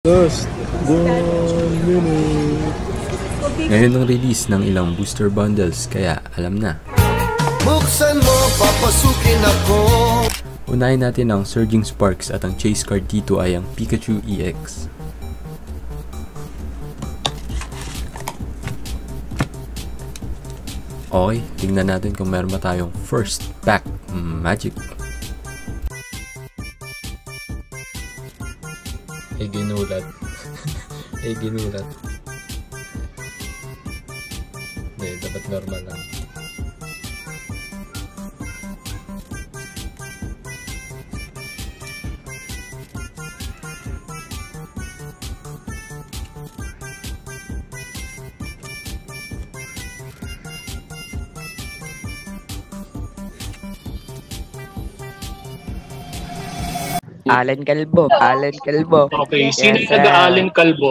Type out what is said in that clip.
Just 1 minute. Ngayon ang release ng ilang booster bundles, kaya alam na. Buksan mo, papasukin ako. Unahin natin ang Surging Sparks at ang chase card dito ay ang Pikachu EX. Okay, tingnan natin kung meron ba tayong first pack magic. Ginulat. Ginulat. Hindi, dapat normal lang. Allen Calvo. Okay, sino yung nag-Allen Calvo?